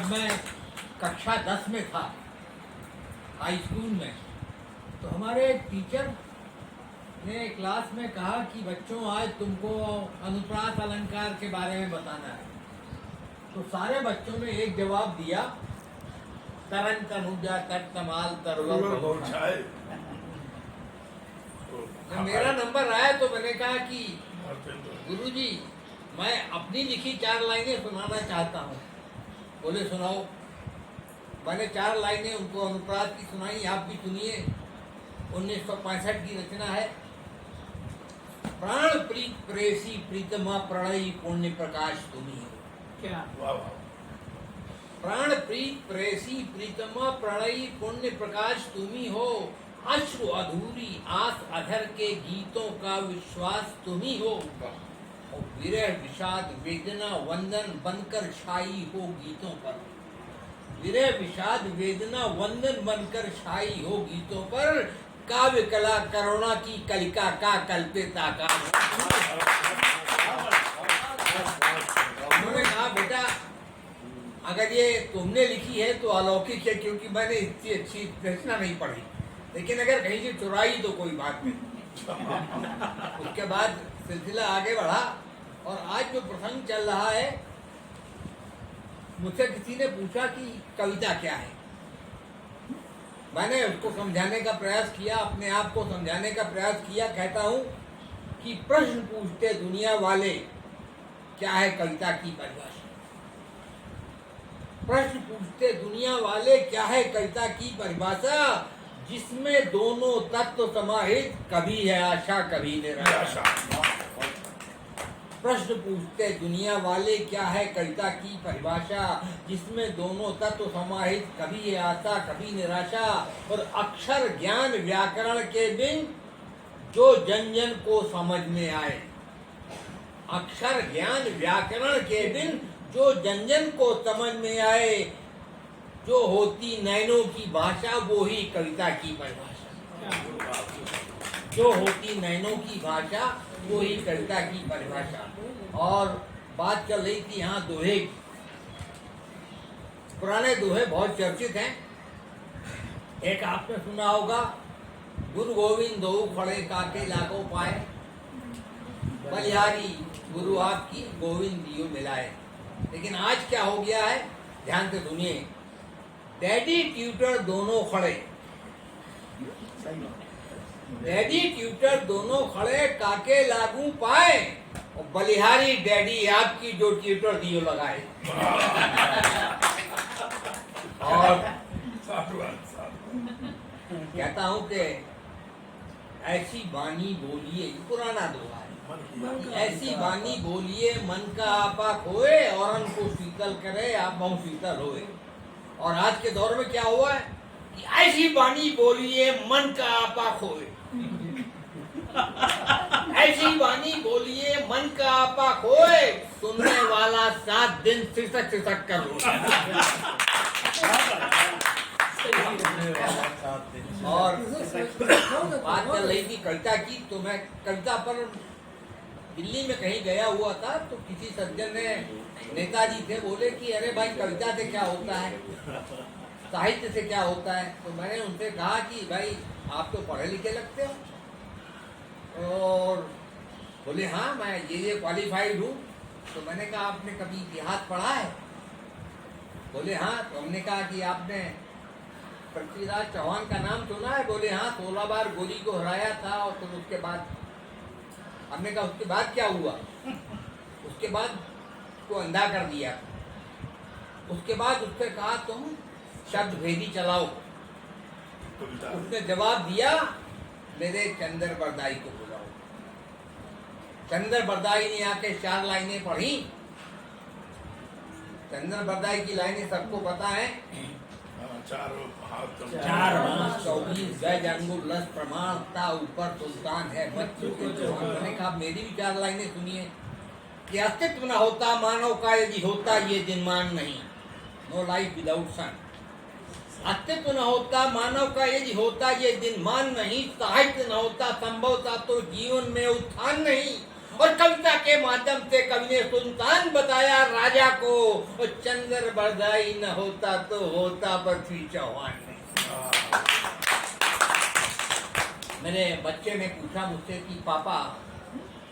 जब मैं कक्षा 10 में था हाई स्कूल में, तो हमारे टीचर ने क्लास में कहा कि बच्चों आज तुमको अनुप्रास अलंकार के बारे में बताना है। तो सारे बच्चों ने एक जवाब दिया, तरन तनुजा तट तमाल तरवर। जब मेरा नंबर आया तो मैंने कहा कि गुरुजी मैं अपनी लिखी 4 लाइनें सुनाना चाहता हूँ। बोले सुनाओ। मैंने 4 लाइनें उनको अनुप्रास की सुनाई, आप भी सुनिए। 1965 की रचना है। प्राण प्रीत प्रेसी प्रीतमा प्रणयी पुण्य प्रकाश तुम्ही हो। क्या प्राण प्रीत प्रेसी प्रीतमा प्रणयी पुण्य प्रकाश तुम्ही हो। अश्रु अधूरी आस अधर के गीतों का विश्वास तुम्ही हो। और विरह विषाद वेदना वंदन बनकर छाई हो गीतों पर। विरह विषाद वेदना वंदन बनकर छाई हो गीतों पर। काव्य कला करुणा की कलिका का कल्पित आकाश। उन्होंने कहा बेटा अगर ये तुमने लिखी है तो अलौकिक है, क्योंकि मैंने इतनी अच्छी रचना नहीं पढ़ी, लेकिन अगर कहीं से चुराई तो कोई बात नहीं। उसके बाद सिलसिला आगे बढ़ा और आज जो प्रसंग चल रहा है, मुझसे किसी ने पूछा कि कविता क्या है। मैंने उसको समझाने का प्रयास किया, अपने आप को समझाने का प्रयास किया। कहता हूं कि प्रश्न पूछते दुनिया वाले क्या है कविता की परिभाषा। प्रश्न पूछते दुनिया वाले क्या है कविता की परिभाषा। जिसमें दोनों तत्व समाहित, कभी है आशा कभी निराशा। प्रश्न पूछते दुनिया वाले क्या है कविता की परिभाषा। जिसमें दोनों तत्व समाहित, कभी है आशा कभी निराशा। और अक्षर ज्ञान व्याकरण के बिन जो जन जन को समझ में आए। अक्षर ज्ञान व्याकरण के बिन जो जन जन को समझ में आए। जो होती नैनों की भाषा वो ही कविता की परिभाषा। जो होती नैनों की भाषा वो ही कविता की परिभाषा। और बात चल रही थी यहाँ दोहे की। पुराने दोहे बहुत चर्चित हैं। एक आपने सुना होगा, गुरु गोविंद दो खड़े काके लागो पाए। बलिहारी गुरु आपकी गोविंद दियो मिलाए। लेकिन आज क्या हो गया है, ध्यान से सुनिए। डैडी ट्यूटर दोनों खड़े, डैडी ट्यूटर दोनों खड़े काके लागू पाए। और बलिहारी डैडी आपकी जो ट्यूटर दियो लगाए। और कहता हूं कि ऐसी बानी बोलिए, पुराना दोहा है। ऐसी बानी बोलिए मन का आपा खोए। और उनको शीतल करे आप बहु शीतल होए। और आज के दौर में क्या हुआ है कि ऐसी बानी बोलिए मन का आपा खोए। ऐसी बानी बोलिए मन का आपा खोए। सुनने वाला 7 दिन सिसक सिसक कर रोए। और बात चल रही थी कविता की, तो मैं कविता पर दिल्ली में कहीं गया हुआ था, तो किसी सज्जन ने, नेताजी थे, बोले कि अरे भाई कविता से क्या होता है, साहित्य से क्या होता है। तो मैंने उनसे कहा कि भाई आप तो पढ़े लिखे लगते हो। और बोले हाँ मैं ये क्वालिफाइड हूँ। तो मैंने कहा आपने कभी इतिहास पढ़ा है? बोले हाँ। तो हमने कहा कि आपने पृथ्वीराज चौहान का नाम सुना है? बोले हाँ, 16 बार गोली को हराया था। और फिर उसके बाद हमने कहा उसके बाद क्या हुआ? उसके बाद उसको अंधा कर दिया। उसके बाद उससे कहा तुम शब्द भेदी चलाओ। उसने जवाब दिया मेरे चंदर बरदाई को बुलाओ। चंदर बरदाई ने आके 4 लाइनें पढ़ी। चंदर बरदाई की लाइनें सबको पता है। 4 मास 24 गज अंगुर लस प्रमाणता ऊपर सुल्तान है बच्चों के जवान। मैंने कहा मेरी भी 4 लाइनें सुनिए। कि अस्तित्व न होता मानव का यदि होता ये दिन मान नहीं। नो लाइफ विदाउट सन। अस्तित्व न होता मानव का यदि होता ये दिन मान नहीं। साहित्य न होता संभवता तो जीवन में उत्थान नहीं। और कविता के माध्यम से कवि ने सुल्तान बताया राजा को, और चंद्र बरदाई न होता तो होता पृथ्वी चौहान नहीं। मेरे बच्चे ने पूछा मुझसे कि पापा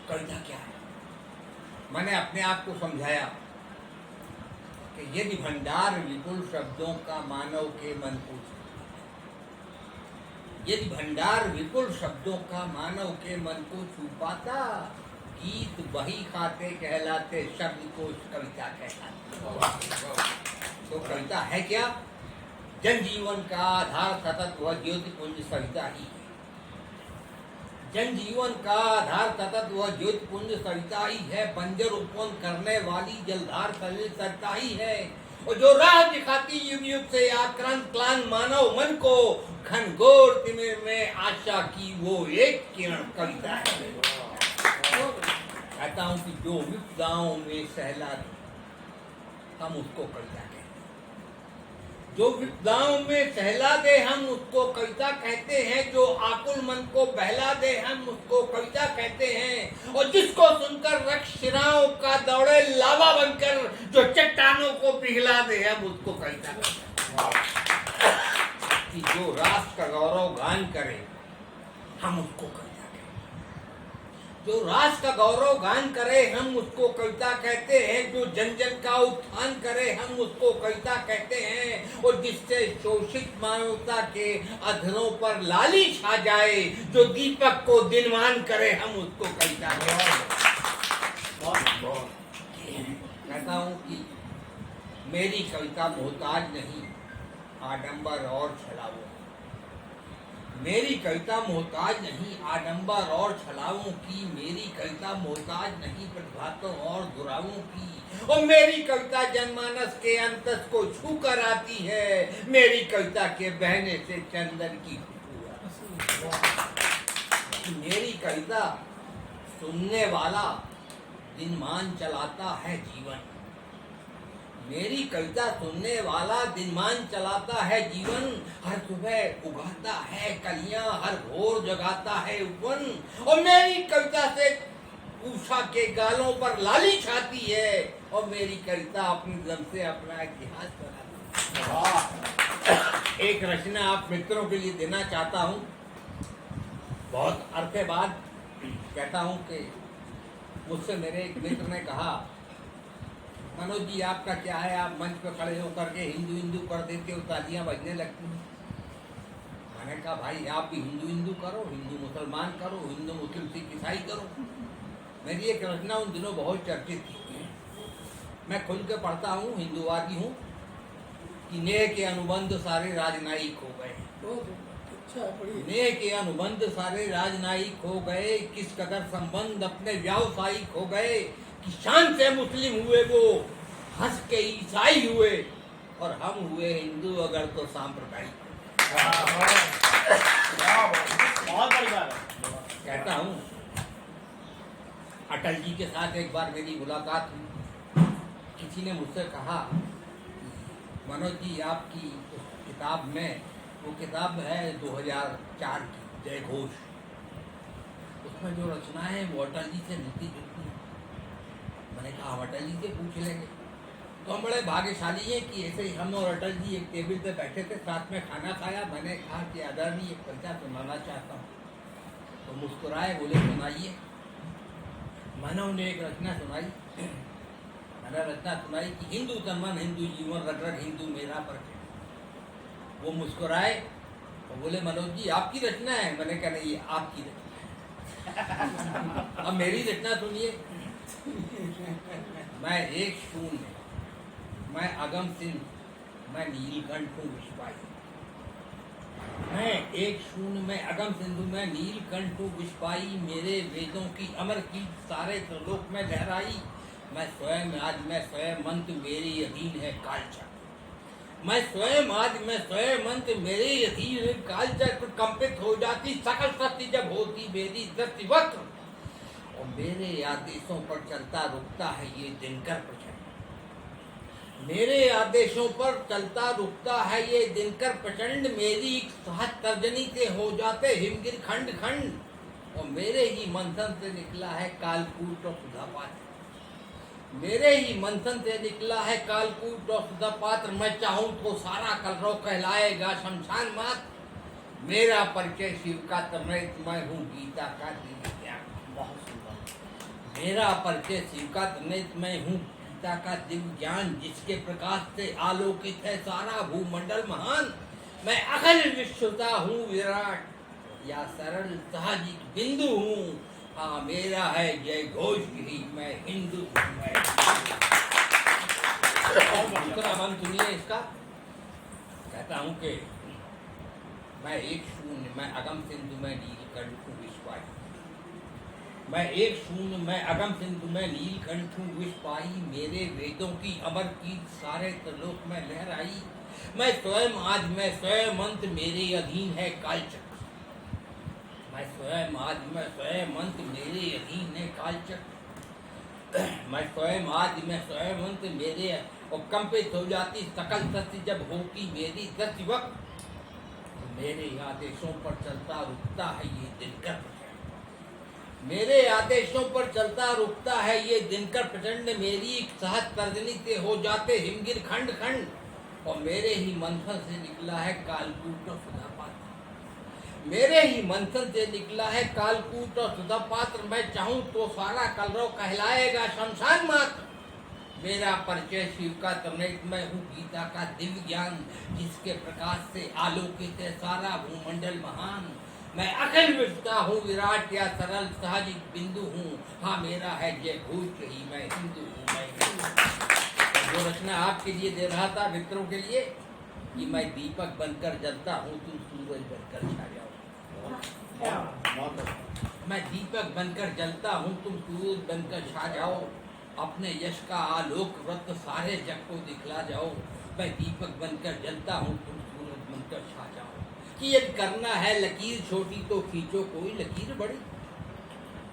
कविता क्या है। मैंने अपने आप को समझाया कि यदि भंडार विपुल शब्दों का मानव के मन को, यदि भंडार विपुल शब्दों का मानव के मन को छू पाता, गीत वही खाते कहलाते, शब्द को कविता कहलाते। तो कविता है क्या? जनजीवन का आधार सतत वह ज्योतिपुंज सविता ही है। जनजीवन का आधार सतत वह ज्योतिपुंज सविता ही है। बंजर उपवन करने वाली जलधार सलिल सरिता ही है। और जो राह दिखाती युग युग से आक्रांत क्लांत मानव मन को, घनघोर तिमिर में आशा की वो एक किरण कविता है। कहता हूँ कि जो विपदाओं में सहला दे हम उसको कविता कहते हैं। जो विपदाओं में सहला दे हम उसको कविता कहते हैं। जो आकुल मन को बहला दे हम उसको कविता कहते हैं। और जिसको सुनकर रक्त शिराओं का दौड़े लावा बनकर, जो चट्टानों को पिघला दे हम उसको कविता कहते हैं। कि जो राष्ट्र का गौरव गान करे हम उसको कविता कहते हैं। जो राष्ट्र का गौरव गान करे हम उसको कविता कहते हैं। जो जन जन का उत्थान करे हम उसको कविता कहते हैं। और जिससे शोषित मानवता के अधरों पर लाली छा जाए, जो दीपक को दिनमान करे हम उसको कविता कहते हैं। कहता हूँ कि मेरी कविता मोहताज नहीं आडंबर और छलावों। मेरी कविता मोहताज नहीं आडंबर और छलावों की। मेरी कविता मोहताज नहीं प्रतिभातों और दुरावों की। और मेरी कविता जनमानस के अंतस को छू कर आती है। मेरी कविता के बहने से चंदन की खुशबू। मेरी कविता सुनने वाला दिनमान चलाता है जीवन। मेरी कविता सुनने वाला दिनमान चलाता है जीवन। हर सुबह उगाता है कलियां, हर भोर जगाता है उपवन। और मेरी कविता से उषा के गालों पर लाली छाती है। और मेरी कविता अपनी दम से अपना इतिहास बनाती है। एक रचना आप मित्रों के लिए देना चाहता हूँ। बहुत अरसे बाद कहता हूँ कि मुझसे मेरे एक मित्र ने कहा, मनोज जी आपका क्या है, आप मंच पर खड़े होकर के हिंदू हिंदू कर देते हो, तालियां बजने लगती हैं। मैंने कहा भाई आप भी हिंदू हिंदू करो, हिंदू मुसलमान करो, हिंदू मुस्लिम सिख ईसाई करो। मेरी एक रचना उन दिनों बहुत चर्चित थी। मैं खुल के पढ़ता हूँ, हिंदूवादी हूँ, कि नेह के अनुबंध सारे राजनयिक हो गए। नेह के अनुबंध सारे राजनयिक हो गए। किस कदर संबंध अपने व्यावसायिक हो गए। कि शान से मुस्लिम हुए वो, हंस के ईसाई हुए, और हम हुए हिंदू अगर तो सांप्रदायिक। बहुत बड़ी बात है। कहता हूँ अटल जी के साथ एक बार मेरी मुलाकात हुई। किसी ने मुझसे कहा, मनोज जी आपकी उस किताब में, वो किताब है 2004 की जय घोष, उसमें जो रचनाएं हैं वो अटल जी से मिलती जुलती हैं। मैंने कहा हम अटल जी से पूछ लेंगे। तो हम बड़े भाग्यशाली हैं कि ऐसे ही हम और अटल जी एक टेबल पे बैठे थे, साथ में खाना खाया। मैंने कहा कि आदरणीय एक कविता सुनाना चाहता हूँ। तो मुस्कुराए, बोले सुनाइए। मैंने उन्हें एक रचना सुनाई। मैंने रचना सुनाई कि हिंदू तन मन हिंदू जीवन, रग रग हिंदू मेरा पर। वो मुस्कुराए और बोले मनोज जी आपकी रचना है। मैंने कहा नहीं, ये आपकी रचना है। अब मेरी रचना सुनिए। मैं एक शून्य, मैं अगम सिंह, मैं नीलकंठ हूँ विश्वाई। मैं एक शून्य, मैं अगम सिंधु, मैं नीलकंठ हूँ विश्वाई। मेरे वेदों की अमर की सारे त्रिलोक में लहराई। मैं स्वयं आज मैं स्वयं मंत्र मेरे अधीन है कालचक्र। मैं स्वयं आज मैं स्वयं मंत्र मेरे अधीन है कालचक्र। कंपित हो जाती सकल शक्ति जब होती मेरी दृष्टि वक्र। और मेरे आदेशों पर चलता रुकता है ये दिनकर प्रचंड। मेरे आदेशों पर चलता रुकता है ये दिनकर प्रचंड। मेरी सहज तर्जनी से हो जाते हिमगिर खंड खंड। और मेरे ही मंथन से निकला है कालकूट और सुधापात्र। मेरे ही मंथन से निकला है कालकूट और सुधापात्र। मैं चाहूं तो सारा कलरव कहलाएगा शमशान मात्र। मेरा परिचय शिव का तमृत, मैं हूँ गीता का दिव्य ज्ञान। बहुत सुंदर। मेरा परिचय शिव का तमृत, मैं हूँ गीता का दिव्य ज्ञान। जिसके प्रकाश से आलोकित है सारा भूमंडल महान। मैं अखिल विश्वता हूँ विराट या सरल साहजिक बिंदु हूँ। हाँ मेरा है जय घोष ही, मैं हिंदू हूँ। मैं दूसरा मन सुनिए इसका। कहता हूँ कि मैं एक शून्य, मैं अगम सिंधु में नीलकंठ हूँ विश्वाई। मैं एक शून्य, मैं अगम सिंधु में नीलकंठ हूँ विश्वाई। मेरे वेदों की अमर की सारे त्रिलोक में लहराई। मैं स्वयं आज मैं स्वयं अंत, मेरे अधीन है कालचक्र। मैं स्वयं आज मैं स्वयं अंत, मेरे अधीन है कालचक्र। मैं स्वयं आज मैं स्वयं अंत, मेरे और कंपित हो जाती सकल सत्य जब होती मेरी दृष्टि वक्त। मेरे आदेशों पर चलता रुकता है ये दिनकर प्रचंड। मेरे आदेशों पर चलता रुकता है ये दिनकर प्रचंड। मेरी सहज तर्जनी से हो जाते हिमगिर खंड खंड। और मेरे ही मंथन से निकला है कालकूट और सुधापात्र। मेरे ही मंथन से निकला है कालकूट और सुधापात्र। मैं चाहूं तो सारा कलरव कहलाएगा शमशान मात्र। मेरा परिचय शिव का तमृत, मैं हूँ गीता का दिव्य ज्ञान। जिसके प्रकाश से आलोकित है सारा भूमंडल महान। मैं अखिल विश्वता हूँ विराट या सरल साहजिक बिंदु हूँ। हाँ मेरा है जय घोष ही, मैं हिंदू हूँ। मैं हिंदू। जो रचना आपके लिए दे रहा था मित्रों के लिए कि मैं दीपक बनकर जलता हूँ, तुम सूरज बनकर छा जाओ। मैं दीपक बनकर जलता हूँ, तुम सूरज बनकर छा जाओ। अपने यश का आलोक व्रत सारे जग को दिखला जाओ। मैं दीपक बनकर जलता हूँ, तुम सूरज बनकर छा जाओ। कि यदि करना है लकीर छोटी तो खींचो कोई लकीर बड़ी।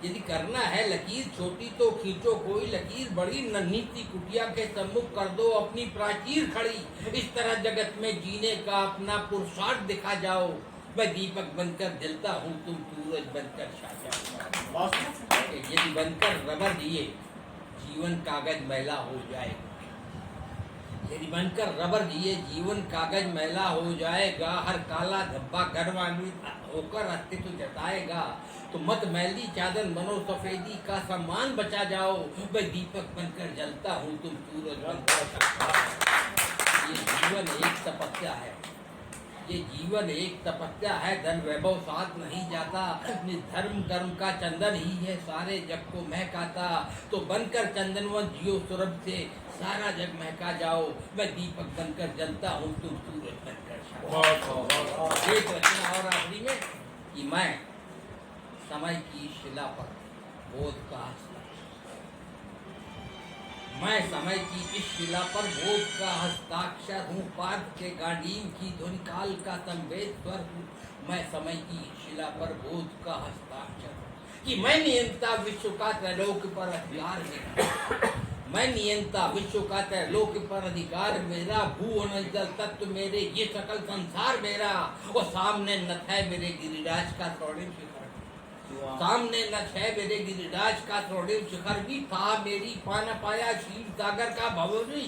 यदि करना है लकीर छोटी तो खींचो कोई लकीर बड़ी। नन्ही सी कुटिया के सम्मुख कर दो अपनी प्राचीर खड़ी। इस तरह जगत में जीने का अपना पुरुषार्थ दिखा जाओ। मैं दीपक बनकर जलता हूँ, तुम सूरज बनकर छा जाओ। यदि बनकर रबर दिए जीवन कागज मैला हो जाए। यदि बनकर रबर दिए जीवन कागज मैला हो जाएगा। हर काला धब्बा गर्वान्वित होकर अस्तित्व जताएगा। तो मत मैली चादर बनो, सफेदी का सम्मान बचा जाओ। मैं दीपक बनकर जलता हूँ, तुम सूरज बनकर छा जाओ। ये जीवन एक तपस्या है। ये जीवन एक तपस्या है। धन वैभव साथ नहीं जाता। धर्म कर्म का चंदन ही है सारे जग को महकाता। तो बनकर चंदनवन जियो सुरभ से सारा जग महका जाओ। मैं दीपक बनकर जलता हूँ, तुम सूरज बनकर छा जाओ। एक रचना और आखिरी में कि मैं समय की शिला पर बोध का मैं समय की इस शिला पर बोध का हस्ताक्षर हूँ। पार्थ के गांडीव की धुन काल का संवेद स्वर हूँ। मैं समय की शिला पर बोध का हस्ताक्षर हूँ। कि मैं नियंता विश्व का त्रैलोक पर अधिकार मेरा। मैं नियंता विश्व का त्रैलोक पर अधिकार मेरा। भू अनल जल तत्व मेरे, ये सकल संसार मेरा। और सामने नथ है मेरे गिरिराज का स्वर्णिम शिखर। सामने नथ है मेरे गिरिराज का स्वर्णिम शिखर भी। था मेरी पान पाया क्षीर सागर का भवरी।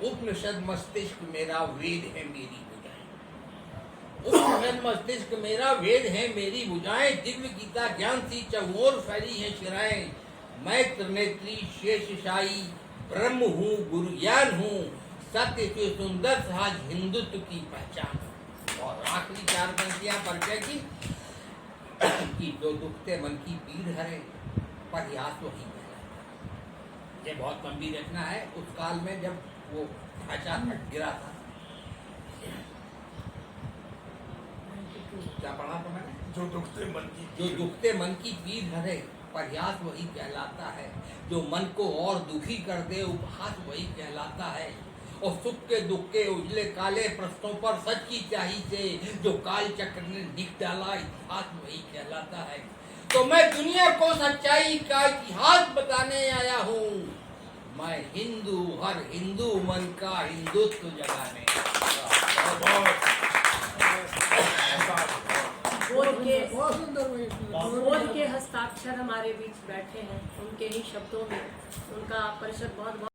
उपनिषद मस्तिष्क मेरा वेद है मेरी भुजाएं। उपनिषद मस्तिष्क मेरा वेद है मेरी भुजाएं। दिव्य गीता ज्ञान सी चौओर फैली है शिराएं। मैं त्रिनेत्री शेषशाही ब्रह्म हूँ, गुरु ज्ञान हूँ। सत्य से सुंदर सहज हिंदुत्व की पहचान। और आखिरी चार पंक्तियां परिचय की कि जो दुखते मन की पीड़ हरे प्रयास वही कहलाता। ये बहुत लंबी रचना है। उस काल में जब वो ढांचा गिरा था। क्या पढ़ा था मैंने? जो दुखते मन की पीड़ हरे प्रयास वही कहलाता है। जो मन को और दुखी कर दे उपहास वही कहलाता है। और सुख के दुख के उजले काले प्रश्नों पर सच की स्याही से जो काल चक्र ने लिख डाला इतिहास वही कहलाता है। तो मैं दुनिया को सच्चाई का इतिहास बताने आया हूँ। मैं हिंदू, हर हिंदू मन का हिंदुत्व जगाने। बहुत सुंदर वही बोध के हस्ताक्षर हमारे बीच बैठे हैं, उनके ही शब्दों में उनका परिषद बहुत बहुत